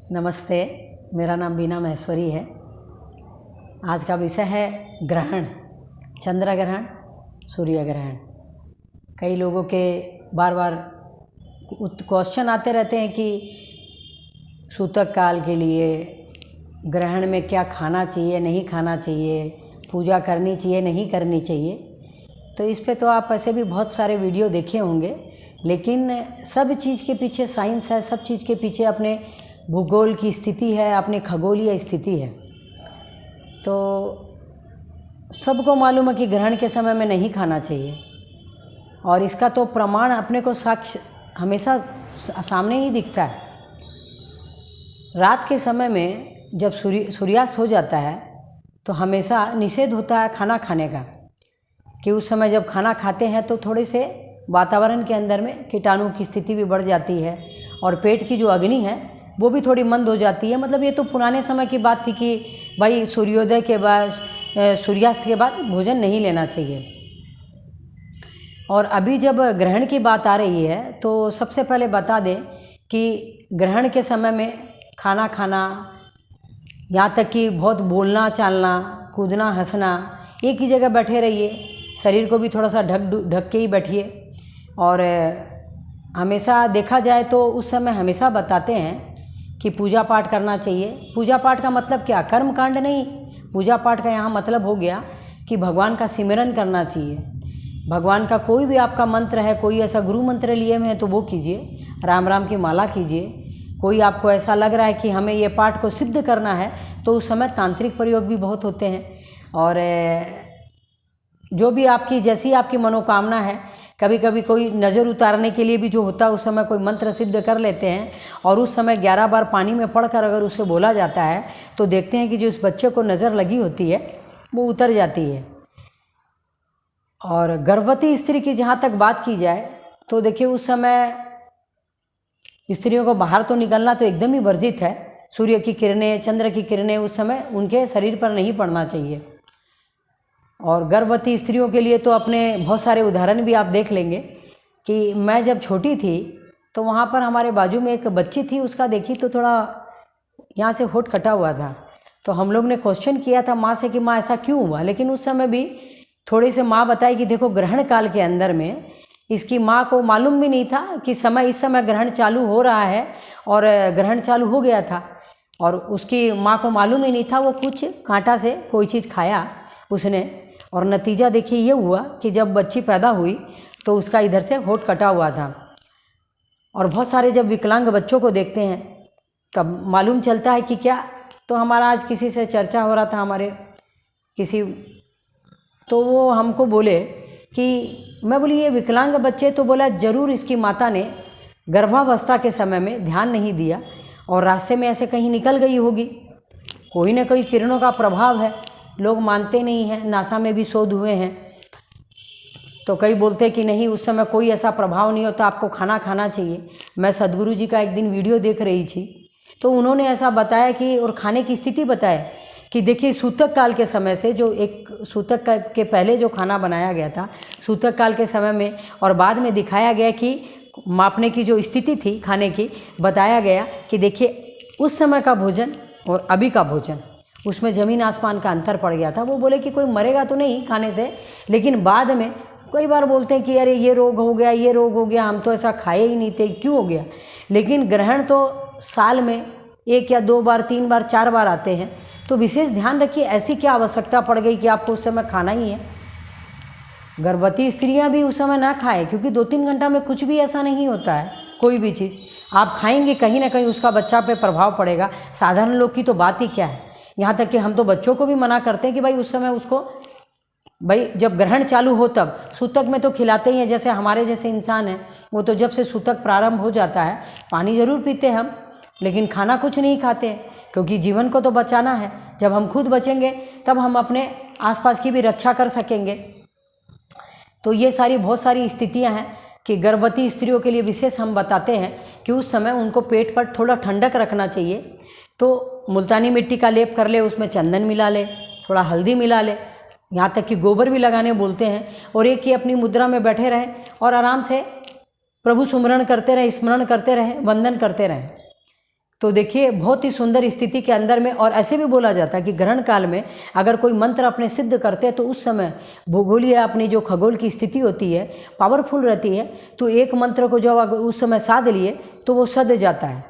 नमस्ते, मेरा नाम बीना महेश्वरी है। आज का विषय है ग्रहण, चंद्र ग्रहण, सूर्य ग्रहण। कई लोगों के बार बार क्वेश्चन आते रहते हैं कि सूतक काल के लिए ग्रहण में क्या खाना चाहिए, नहीं खाना चाहिए, पूजा करनी चाहिए, नहीं करनी चाहिए। तो इस पे तो आप ऐसे भी बहुत सारे वीडियो देखे होंगे, लेकिन सब चीज़ के पीछे साइंस है, सब चीज़ के पीछे अपने भूगोल की स्थिति है, अपने खगोलीय स्थिति है। तो सबको मालूम है कि ग्रहण के समय में नहीं खाना चाहिए, और इसका तो प्रमाण अपने को साक्ष्य हमेशा सामने ही दिखता है। रात के समय में जब सूर्यास्त हो जाता है तो हमेशा निषेध होता है खाना खाने का, कि उस समय जब खाना खाते हैं तो थोड़े से वातावरण के अंदर में कीटाणु की स्थिति भी बढ़ जाती है, और पेट की जो अग्नि है वो भी थोड़ी मंद हो जाती है। मतलब ये तो पुराने समय की बात थी कि भाई सूर्योदय के बाद, सूर्यास्त के बाद भोजन नहीं लेना चाहिए। और अभी जब ग्रहण की बात आ रही है तो सबसे पहले बता दें कि ग्रहण के समय में खाना खाना, यहाँ तक कि बहुत बोलना चालना, कूदना हंसना, एक ही जगह बैठे रहिए, शरीर को भी थोड़ा सा ढक के ही बैठिए। और हमेशा देखा जाए तो उस समय हमेशा बताते हैं कि पूजा पाठ करना चाहिए। पूजा पाठ का मतलब क्या? कर्म कांड नहीं। पूजा पाठ का यहाँ मतलब हो गया कि भगवान का सिमरन करना चाहिए। भगवान का कोई भी आपका मंत्र है, कोई ऐसा गुरु मंत्र लिए हुए हैं तो वो कीजिए, राम राम की माला कीजिए। कोई आपको ऐसा लग रहा है कि हमें ये पाठ को सिद्ध करना है तो उस समय तांत्रिक प्रयोग भी बहुत होते हैं। और जो भी आपकी जैसी आपकी मनोकामना है, कभी कभी कोई नज़र उतारने के लिए भी जो होता है उस समय कोई मंत्र सिद्ध कर लेते हैं, और उस समय 11 बार पानी में पढ़कर अगर उसे बोला जाता है तो देखते हैं कि जो उस बच्चे को नज़र लगी होती है वो उतर जाती है। और गर्भवती स्त्री की जहाँ तक बात की जाए तो देखिए उस समय स्त्रियों को बाहर तो निकलना तो एकदम ही वर्जित है। सूर्य की किरणें, चंद्र की किरणें उस समय उनके शरीर पर नहीं पड़ना चाहिए। और गर्भवती स्त्रियों के लिए तो अपने बहुत सारे उदाहरण भी आप देख लेंगे कि मैं जब छोटी थी तो वहाँ पर हमारे बाजू में एक बच्ची थी, उसका देखी तो थोड़ा यहाँ से होंठ कटा हुआ था। तो हम लोग ने क्वेश्चन किया था माँ से कि माँ ऐसा क्यों हुआ, लेकिन उस समय भी थोड़ी से माँ बताई कि देखो ग्रहण काल के अंदर में इसकी माँ को मालूम भी नहीं था कि इस समय ग्रहण चालू हो रहा है, और ग्रहण चालू हो गया था, और उसकी माँ को मालूम ही नहीं था। वो कुछ कांटा से कोई चीज़ खाया उसने, और नतीजा देखिए ये हुआ कि जब बच्ची पैदा हुई तो उसका इधर से होंठ कटा हुआ था। और बहुत सारे जब विकलांग बच्चों को देखते हैं तब मालूम चलता है कि क्या। तो हमारा आज किसी से चर्चा हो रहा था, हमारे किसी, तो वो हमको बोले कि, मैं बोली ये विकलांग बच्चे, तो बोला ज़रूर इसकी माता ने गर्भावस्था के समय में ध्यान नहीं दिया और रास्ते में ऐसे कहीं निकल गई होगी। कोई ना कोई किरणों का प्रभाव है, लोग मानते नहीं हैं। नासा में भी शोध हुए हैं, तो कई बोलते हैं कि नहीं उस समय कोई ऐसा प्रभाव नहीं होता, आपको खाना खाना चाहिए। मैं सदगुरु जी का एक दिन वीडियो देख रही थी तो उन्होंने ऐसा बताया कि, और खाने की स्थिति बताया कि देखिए सूतक काल के समय से, जो एक सूतक के पहले जो खाना बनाया गया था सूतक काल के समय में, और बाद में दिखाया गया कि मापने की जो स्थिति थी खाने की, बताया गया कि देखिए उस समय का भोजन और अभी का भोजन, उसमें ज़मीन आसमान का अंतर पड़ गया था। वो बोले कि कोई मरेगा तो नहीं खाने से, लेकिन बाद में कई बार बोलते हैं कि अरे ये रोग हो गया, ये रोग हो गया, हम तो ऐसा खाए ही नहीं थे, क्यों हो गया। लेकिन ग्रहण तो साल में 1 या 2 बार, 3 बार, 4 बार आते हैं, तो विशेष ध्यान रखिए ऐसी क्या आवश्यकता पड़ गई कि आपको उस समय खाना ही है। गर्भवती स्त्रियां भी उस समय ना खाएं, क्योंकि 2-3 घंटा में कुछ भी ऐसा नहीं होता है। कोई भी चीज़ आप खाएंगे कहीं ना कहीं उसका बच्चा पे प्रभाव पड़ेगा। साधारण लोग की तो बात ही क्या है, यहाँ तक कि हम तो बच्चों को भी मना करते हैं कि भाई उस समय उसको, भाई जब ग्रहण चालू हो तब सूतक में तो खिलाते ही हैं। जैसे हमारे जैसे इंसान हैं वो तो जब से सूतक प्रारंभ हो जाता है पानी ज़रूर पीते हैं हम, लेकिन खाना कुछ नहीं खाते, क्योंकि जीवन को तो बचाना है। जब हम खुद बचेंगे तब हम अपने आसपास की भी रक्षा कर सकेंगे। तो ये सारी बहुत सारी स्थितियां हैं कि गर्भवती स्त्रियों के लिए विशेष हम बताते हैं कि उस समय उनको पेट पर थोड़ा ठंडक रखना चाहिए। तो मुल्तानी मिट्टी का लेप कर ले, उसमें चंदन मिला ले, थोड़ा हल्दी मिला ले, यहाँ तक कि गोबर भी लगाने बोलते हैं, और एक ही अपनी मुद्रा में बैठे रहें और आराम से प्रभु सुमरण करते रहें, स्मरण करते रहें, वंदन करते रहें। तो देखिए बहुत ही सुंदर स्थिति के अंदर में, और ऐसे भी बोला जाता है कि ग्रहण काल में अगर कोई मंत्र अपने सिद्ध करते हैं तो उस समय भूगोलीय अपनी जो खगोल की स्थिति होती है पावरफुल रहती है, तो एक मंत्र को जब अगर उस समय साध लिए तो वो सध जाता है।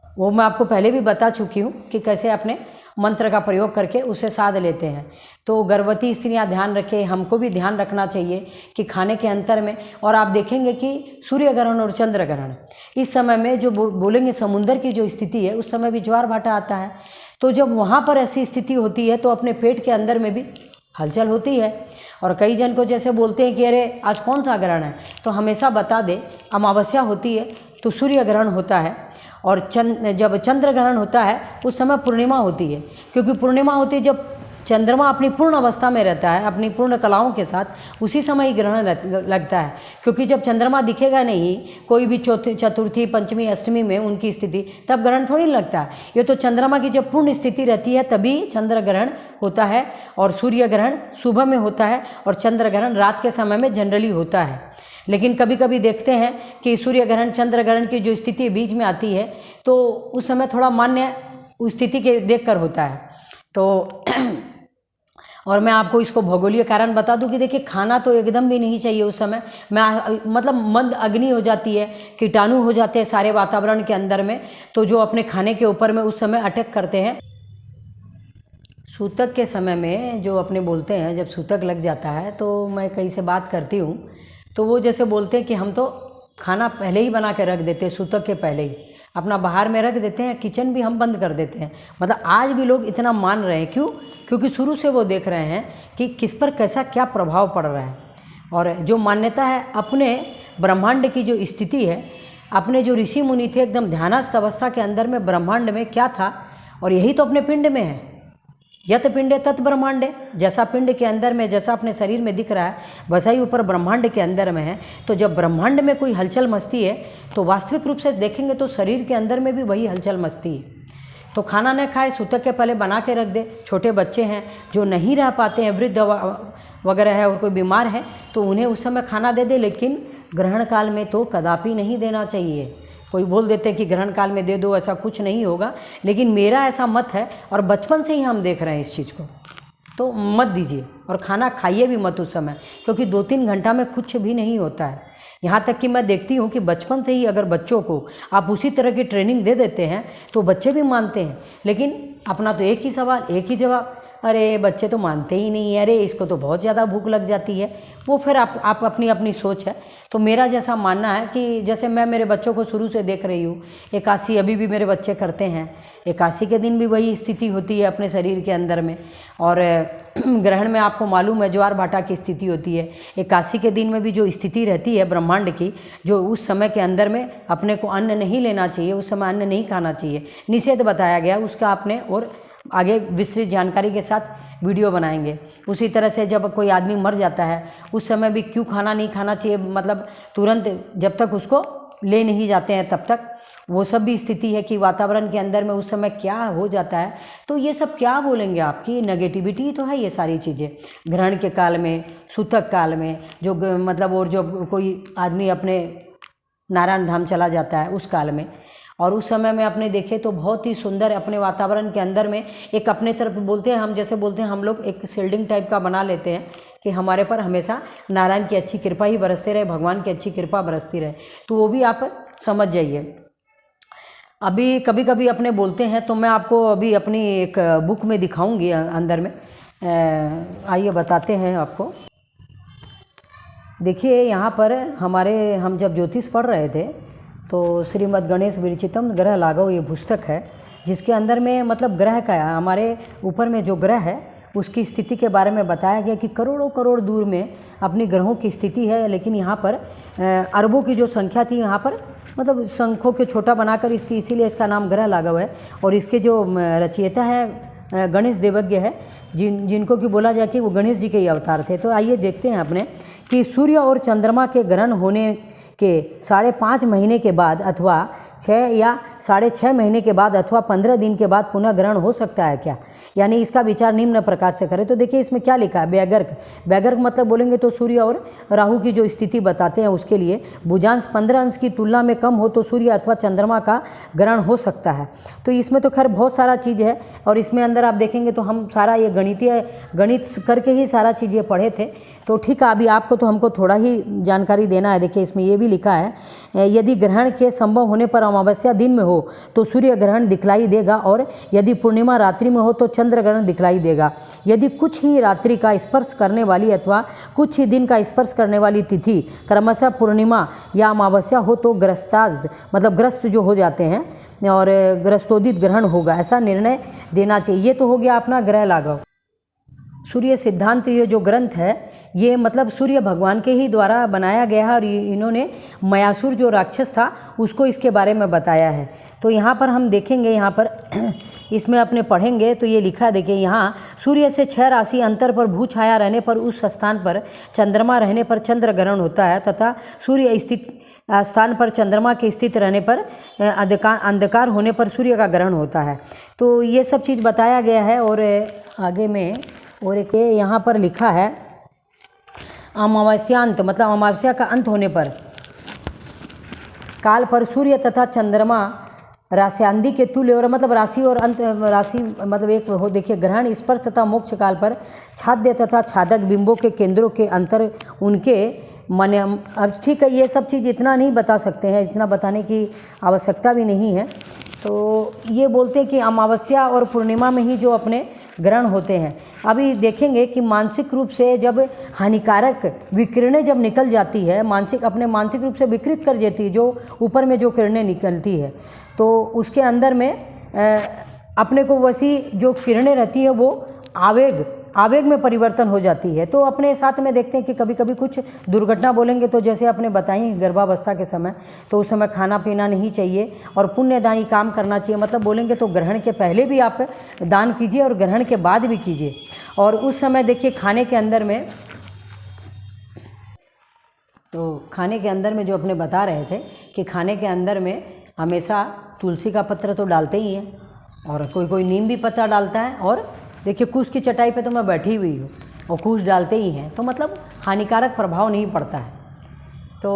वो मैं आपको पहले भी बता चुकी हूँ कि कैसे अपने मंत्र का प्रयोग करके उसे साध लेते हैं। तो गर्भवती स्त्रियां ध्यान रखें, हमको भी ध्यान रखना चाहिए कि खाने के अंतर में। और आप देखेंगे कि सूर्य ग्रहण और चंद्र ग्रहण इस समय में जो बोलेंगे समुंदर की जो स्थिति है उस समय भी ज्वार भाटा आता है। तो जब वहाँ पर ऐसी स्थिति होती है तो अपने पेट के अंदर में भी हलचल होती है। और कई जन को जैसे बोलते हैं कि अरे आज कौन सा ग्रहण है, तो हमेशा बता दे अमावस्या होती है तो सूर्य ग्रहण होता है, और जब चंद्र ग्रहण होता है उस समय पूर्णिमा होती है। क्योंकि पूर्णिमा होती है जब चंद्रमा अपनी पूर्ण अवस्था में रहता है, अपनी पूर्ण कलाओं के साथ, उसी समय ही ग्रहण लगता है। क्योंकि जब चंद्रमा दिखेगा नहीं कोई भी चतुर्थी पंचमी अष्टमी में उनकी स्थिति, तब ग्रहण थोड़ी लगता है। ये तो चंद्रमा की जब पूर्ण स्थिति रहती है तभी चंद्र ग्रहण होता है। और सूर्य ग्रहण सुबह में होता है और चंद्र ग्रहण रात के समय में जनरली होता है। लेकिन कभी कभी देखते हैं कि सूर्य ग्रहण चंद्र ग्रहण की जो स्थिति बीच में आती है तो उस समय थोड़ा मान्य स्थिति के देखकर होता है। तो और मैं आपको इसको भौगोलिक कारण बता दूं कि देखिए खाना तो एकदम भी नहीं चाहिए उस समय। मैं मतलब मंद अग्नि हो जाती है, कीटाणु हो जाते हैं सारे वातावरण के अंदर में, तो जो अपने खाने के ऊपर में उस समय अटैक करते हैं। सूतक के समय में जो अपने बोलते हैं जब सूतक लग जाता है तो मैं कहीं से बात करती हूँ तो वो जैसे बोलते हैं कि हम तो खाना पहले ही बना के रख देते हैं, सूतक के पहले ही अपना बाहर में रख देते हैं, किचन भी हम बंद कर देते हैं। मतलब आज भी लोग इतना मान रहे हैं, क्यों? क्योंकि शुरू से वो देख रहे हैं कि किस पर कैसा क्या प्रभाव पड़ रहा है। और जो मान्यता है अपने ब्रह्मांड की जो स्थिति है, अपने जो ऋषि मुनि थे एकदम ध्यानस्थ अवस्था के अंदर में ब्रह्मांड में क्या था, और यही तो अपने पिंड में है। यत पिंडे तत् ब्रह्मांडे, जैसा पिंड के अंदर में जैसा अपने शरीर में दिख रहा है वैसा ही ऊपर ब्रह्मांड के अंदर में है। तो जब ब्रह्मांड में कोई हलचल मस्ती है तो वास्तविक रूप से देखेंगे तो शरीर के अंदर में भी वही हलचल मस्ती है। तो खाना न खाए, सूतक के पहले बना के रख दे। छोटे बच्चे हैं जो नहीं रह पाते हैं, वृद्ध वगैरह है और कोई बीमार है तो उन्हें उस समय खाना दे दे, लेकिन ग्रहण काल में तो कदापि नहीं देना चाहिए। कोई बोल देते हैं कि ग्रहण काल में दे दो, ऐसा कुछ नहीं होगा, लेकिन मेरा ऐसा मत है और बचपन से ही हम देख रहे हैं इस चीज़ को, तो मत दीजिए। और खाना खाइए भी मत उस समय, क्योंकि 2-3 घंटा में कुछ भी नहीं होता है। यहाँ तक कि मैं देखती हूँ कि बचपन से ही अगर बच्चों को आप उसी तरह की ट्रेनिंग दे देते हैं तो बच्चे भी मानते हैं। लेकिन अपना तो एक ही सवाल एक ही जवाब, अरे बच्चे तो मानते ही नहीं है, अरे इसको तो बहुत ज़्यादा भूख लग जाती है। वो फिर आप अपनी अपनी सोच है। तो मेरा जैसा मानना है कि जैसे मैं मेरे बच्चों को शुरू से देख रही हूँ, एकादशी अभी भी मेरे बच्चे करते हैं, एकादशी के दिन भी वही स्थिति होती है अपने शरीर के अंदर में। और ग्रहण में आपको मालूम है ज्वार भाटा की स्थिति होती है। एकादशी के दिन में भी जो स्थिति रहती है ब्रह्मांड की, जो उस समय के अंदर में अपने को अन्न नहीं लेना चाहिए, उस समय अन्न नहीं खाना चाहिए, निषेध बताया गया उसका। आपने और आगे विस्तृत जानकारी के साथ वीडियो बनाएंगे। उसी तरह से जब कोई आदमी मर जाता है उस समय भी क्यों खाना नहीं खाना चाहिए, मतलब तुरंत जब तक उसको ले नहीं जाते हैं तब तक, वो सब भी स्थिति है कि वातावरण के अंदर में उस समय क्या हो जाता है। तो ये सब क्या बोलेंगे, आपकी नेगेटिविटी तो है ये सारी चीज़ें। ग्रहण के काल में, सूतक काल में जो मतलब, और जो कोई आदमी अपने नारायण धाम चला जाता है उस काल में, और उस समय में अपने देखें तो बहुत ही सुंदर अपने वातावरण के अंदर में एक अपने तरफ बोलते हैं, हम जैसे बोलते हैं हम लोग एक शिल्डिंग टाइप का बना लेते हैं कि हमारे पर हमेशा नारायण की अच्छी कृपा ही बरसती रहे, भगवान की अच्छी कृपा बरसती रहे। तो वो भी आप समझ जाइए। अभी कभी कभी अपने बोलते हैं तो मैं आपको अभी अपनी एक बुक में दिखाऊंगी अंदर में, आइए बताते हैं आपको। देखिए यहाँ पर हम जब ज्योतिष पढ़ रहे थे तो श्रीमद् गणेश विरचितम ग्रह लाघव ये पुस्तक है, जिसके अंदर में मतलब ग्रह का हमारे ऊपर में जो ग्रह है उसकी स्थिति के बारे में बताया गया कि करोड़ों करोड़ दूर में अपनी ग्रहों की स्थिति है। लेकिन यहाँ पर अरबों की जो संख्या थी, यहाँ पर मतलब संख्यों को छोटा बनाकर इसीलिए इसका नाम ग्रह लाघव है। और इसके जो रचयिता है गणेश देवज्ञ है, जिनको कि बोला जाए कि वो गणेश जी के ही अवतार थे। तो आइए देखते हैं अपने कि सूर्य और चंद्रमा के ग्रहण होने के 5.5 महीने के बाद अथवा 6 या 6.5 महीने के बाद अथवा 15 दिन के बाद पुनः ग्रहण हो सकता है क्या? यानी इसका विचार निम्न प्रकार से करें। तो देखिए इसमें क्या लिखा है, व्यगर्क। व्यगर्क मतलब बोलेंगे तो सूर्य और राहु की जो स्थिति बताते हैं उसके लिए बुझांश 15 अंश की तुलना में कम हो तो सूर्य अथवा चंद्रमा का ग्रहण हो सकता है। तो इसमें तो खैर बहुत सारा चीज़ है और इसमें अंदर आप देखेंगे तो हम सारा ये गणित करके ही सारा चीज़ ये पढ़े थे। तो ठीक है, अभी आपको तो हमको थोड़ा ही जानकारी देना है। देखिए इसमें ये भी लिखा है, यदि ग्रहण के संभव होने पर अमावस्या दिन में हो तो सूर्य ग्रहण दिखलाई देगा और यदि पूर्णिमा रात्रि में हो तो चंद्र ग्रहण दिखलाई देगा। यदि कुछ ही रात्रि का स्पर्श करने वाली अथवा कुछ ही दिन का स्पर्श करने वाली तिथि क्रमशः पूर्णिमा या अमावस्या हो तो ग्रस्ताद मतलब ग्रस्त जो हो जाते हैं और ग्रस्तोदित ग्रहण होगा, ऐसा निर्णय देना चाहिए। ये तो हो गया अपना ग्रह लाघव। सूर्य सिद्धांत ये जो ग्रंथ है ये मतलब सूर्य भगवान के ही द्वारा बनाया गया है और इन्होंने मयासुर जो राक्षस था उसको इसके बारे में बताया है। तो यहाँ पर हम देखेंगे, यहाँ पर इसमें अपने पढ़ेंगे तो ये लिखा, देखिए यहाँ सूर्य से 6 राशि अंतर पर भू छाया रहने पर उस स्थान पर चंद्रमा रहने पर चंद्र ग्रहण होता है तथा सूर्य स्थित स्थान पर चंद्रमा के स्थित रहने पर अंधकार होने पर सूर्य का ग्रहण होता है। तो ये सब चीज़ बताया गया है। और आगे में और एक यहाँ पर लिखा है अमावस्यांत मतलब अमावस्या का अंत होने पर काल पर सूर्य तथा चंद्रमा रास्यांदी के तुल्य और मतलब राशि और अंत राशि मतलब एक हो। देखिए ग्रहण स्पर्श तथा मोक्ष काल पर छाद्य तथा छादक बिंबों के केंद्रों के अंतर उनके मन। अब ठीक है, ये सब चीज़ इतना नहीं बता सकते हैं, इतना बताने की आवश्यकता भी नहीं है। तो ये बोलते हैं कि अमावस्या और पूर्णिमा में ही जो अपने ग्रहण होते हैं। अभी देखेंगे कि मानसिक रूप से जब हानिकारक विकिरणें जब निकल जाती है, मानसिक रूप से विकृत कर देती है, जो ऊपर में जो किरणें निकलती है तो उसके अंदर में अपने को वैसी जो किरणें रहती है वो आवेग में परिवर्तन हो जाती है। तो अपने साथ में देखते हैं कि कभी कभी कुछ दुर्घटना बोलेंगे तो जैसे आपने बताई गर्भावस्था के समय, तो उस समय खाना पीना नहीं चाहिए और पुण्यदायी काम करना चाहिए। मतलब बोलेंगे तो ग्रहण के पहले भी आप दान कीजिए और ग्रहण के बाद भी कीजिए। और उस समय देखिए खाने के अंदर में जो अपने बता रहे थे कि खाने के अंदर में हमेशा तुलसी का पत्र तो डालते ही हैं और कोई नीम भी पत्ता डालता है। और देखिए कुश की चटाई पे तो मैं बैठी हुई हूँ और कुश डालते ही हैं, तो मतलब हानिकारक प्रभाव नहीं पड़ता है। तो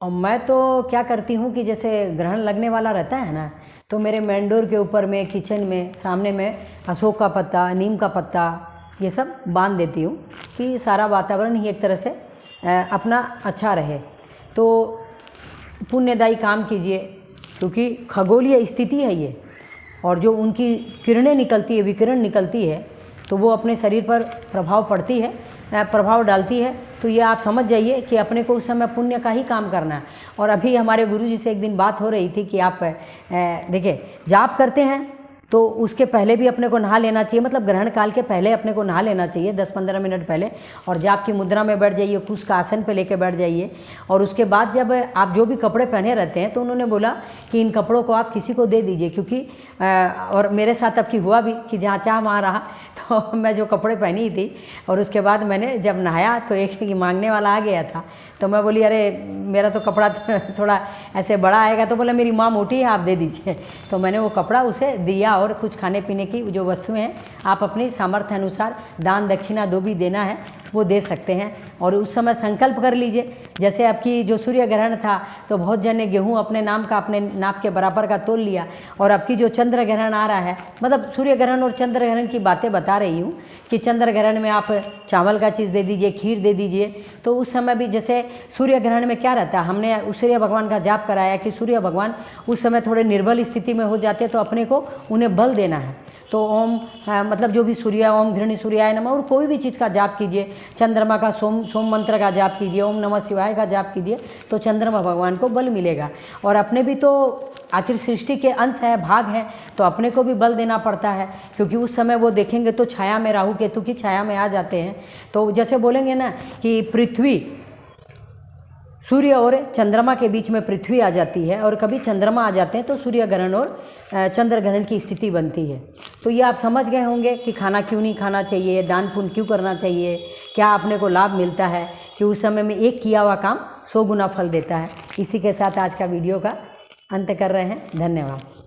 और मैं तो क्या करती हूँ कि जैसे ग्रहण लगने वाला रहता है ना, तो मेरे मेन डोर के ऊपर में किचन में सामने में अशोक का पत्ता, नीम का पत्ता ये सब बांध देती हूँ कि सारा वातावरण ही एक तरह से अपना अच्छा रहे। तो पुण्यदायी काम कीजिए क्योंकि खगोलीय स्थिति है ये, और जो उनकी किरणें निकलती है, विकिरण निकलती है, तो वो अपने शरीर पर प्रभाव डालती है। तो ये आप समझ जाइए कि अपने को उस समय पुण्य का ही काम करना है। और अभी हमारे गुरुजी से एक दिन बात हो रही थी कि आप देखिए जाप करते हैं तो उसके पहले भी अपने को नहा लेना चाहिए, मतलब ग्रहण काल के पहले अपने को नहा लेना चाहिए 10-15 मिनट पहले, और जाप की मुद्रा में बैठ जाइए, कुछ का आसन पे लेके बैठ जाइए। और उसके बाद जब आप जो भी कपड़े पहने रहते हैं तो उन्होंने बोला कि इन कपड़ों को आप किसी को दे दीजिए, क्योंकि और मेरे साथ अब की हुआ भी कि जहाँ चाह वहाँ रहा। तो मैं जो कपड़े पहनी थी और उसके बाद मैंने जब नहाया तो एक मांगने वाला आ गया था, तो मैं बोली अरे मेरा तो कपड़ा थोड़ा ऐसे बड़ा आएगा, तो बोला मेरी माँ मोटी है आप दे दीजिए। तो मैंने वो कपड़ा उसे दिया और कुछ खाने पीने की जो वस्तुएं हैं आप अपनी सामर्थ्य अनुसार दान दक्षिणा जो भी देना है वो दे सकते हैं। और उस समय संकल्प कर लीजिए, जैसे आपकी जो सूर्य ग्रहण था तो बहुत जन ने गेहूँ अपने नाप के बराबर का तोल लिया, और अब की जो चंद्र ग्रहण आ रहा है, मतलब सूर्य ग्रहण और चंद्र ग्रहण की बातें बता रही हूँ कि चंद्र ग्रहण में आप चावल का चीज़ दे दीजिए, खीर दे दीजिए। तो उस समय भी जैसे सूर्य ग्रहण में क्या रहता है, हमने सूर्य भगवान का जाप कराया कि सूर्य भगवान उस समय थोड़े निर्बल स्थिति में हो जाते, तो अपने को उन्हें बल देना है। तो ओम मतलब जो भी सूर्य, ओम घृणी सूर्याय नमः, और कोई भी चीज़ का जाप कीजिए, चंद्रमा का सोम मंत्र का जाप कीजिए, ओम नमः शिवाय का जाप कीजिए, तो चंद्रमा भगवान को बल मिलेगा। और अपने भी तो आखिर सृष्टि के अंश है, भाग है, तो अपने को भी बल देना पड़ता है, क्योंकि उस समय वो देखेंगे तो छाया में, राहु केतु की छाया में आ जाते हैं। तो जैसे बोलेंगे ना कि पृथ्वी, सूर्य और चंद्रमा के बीच में पृथ्वी आ जाती है, और कभी चंद्रमा आ जाते हैं तो सूर्य ग्रहण और चंद्र ग्रहण की स्थिति बनती है। तो ये आप समझ गए होंगे कि खाना क्यों नहीं खाना चाहिए, दान पुण्य क्यों करना चाहिए, क्या अपने को लाभ मिलता है, कि उस समय में एक किया हुआ काम 100 गुना फल देता है। इसी के साथ आज का वीडियो का अंत कर रहे हैं। धन्यवाद।